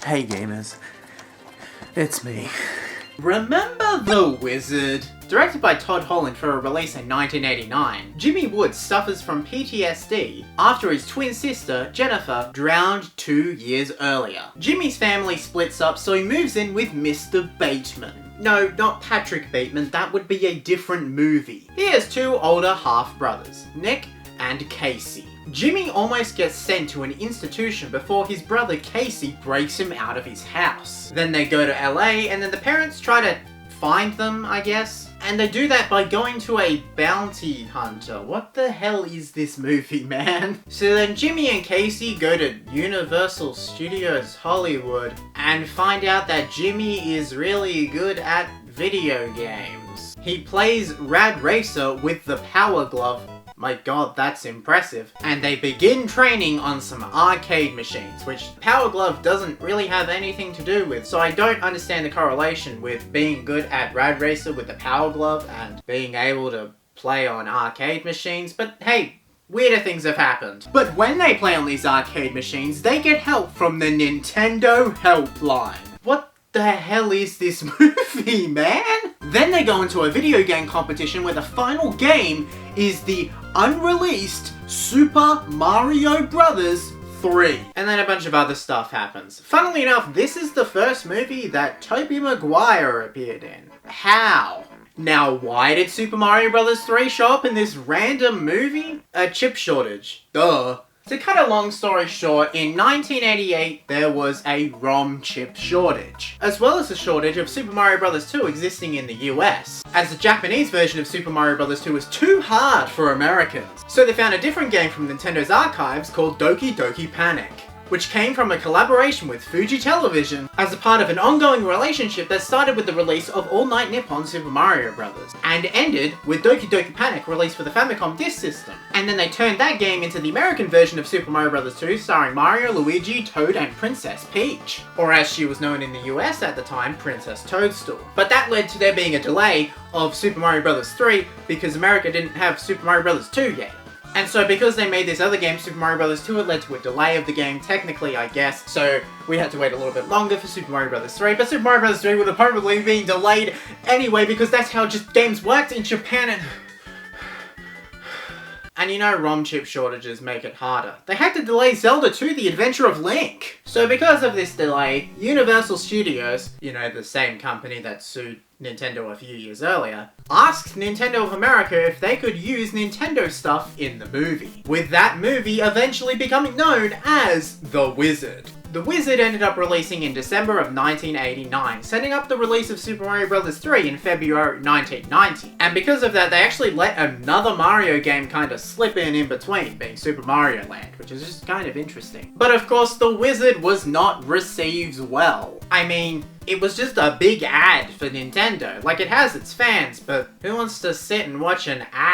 Hey gamers, it's me. Remember The Wizard? Directed by Todd Holland for a release in 1989, Jimmy Woods suffers from PTSD after his twin sister, Jennifer, drowned 2 years earlier. Jimmy's family splits up, so he moves in with Mr. Bateman. No, not Patrick Bateman, that would be a different movie. He has two older half-brothers, Nick and Casey. Jimmy almost gets sent to an institution before his brother Casey breaks him out of his house. Then they go to LA, and then the parents try to find them, I guess. And they do that by going to a bounty hunter. What the hell is this movie, man? So then Jimmy and Casey go to Universal Studios Hollywood and find out that Jimmy is really good at video games. He plays Rad Racer with the Power Glove. My god, that's impressive. And they begin training on some arcade machines, which Power Glove doesn't really have anything to do with, so I don't understand the correlation with being good at Rad Racer with the Power Glove and being able to play on arcade machines, but hey, weirder things have happened. But when they play on these arcade machines, they get help from the Nintendo helpline. What the hell is this movie, man? Then they go into a video game competition where the final game is the unreleased Super Mario Bros. 3. And then a bunch of other stuff happens. Funnily enough, this is the first movie that Tobey Maguire appeared in. How? Now, why did Super Mario Bros. 3 show up in this random movie? A chip shortage. Duh. To cut a long story short, in 1988 there was a ROM chip shortage, as well as a shortage of Super Mario Bros. 2 existing in the US, as the Japanese version of Super Mario Bros. 2 was too hard for Americans. So they found a different game from Nintendo's archives called Doki Doki Panic, which came from a collaboration with Fuji Television as a part of an ongoing relationship that started with the release of All Night Nippon Super Mario Bros. And ended with Doki Doki Panic, released for the Famicom Disk System. And then they turned that game into the American version of Super Mario Bros. 2, starring Mario, Luigi, Toad, and Princess Peach. Or as she was known in the US at the time, Princess Toadstool. But that led to there being a delay of Super Mario Bros. 3 because America didn't have Super Mario Bros. 2 yet. And so because they made this other game, Super Mario Bros. 2, it led to a delay of the game, technically, I guess. So we had to wait a little bit longer for Super Mario Bros. 3, but Super Mario Bros. 3 would have probably been delayed anyway, because that's how just games worked in Japan. And you know ROM chip shortages make it harder. They had to delay Zelda 2: The Adventure of Link. So because of this delay, Universal Studios, you know, the same company that sued Nintendo a few years earlier, asked Nintendo of America if they could use Nintendo stuff in the movie, with that movie eventually becoming known as The Wizard. The Wizard ended up releasing in December of 1989, setting up the release of Super Mario Bros. 3 in February 1990. And because of that, they actually let another Mario game kind of slip in between, being Super Mario Land, which is just kind of interesting. But of course, The Wizard was not received well. I mean, it was just a big ad for Nintendo. Like, it has its fans, but who wants to sit and watch an ad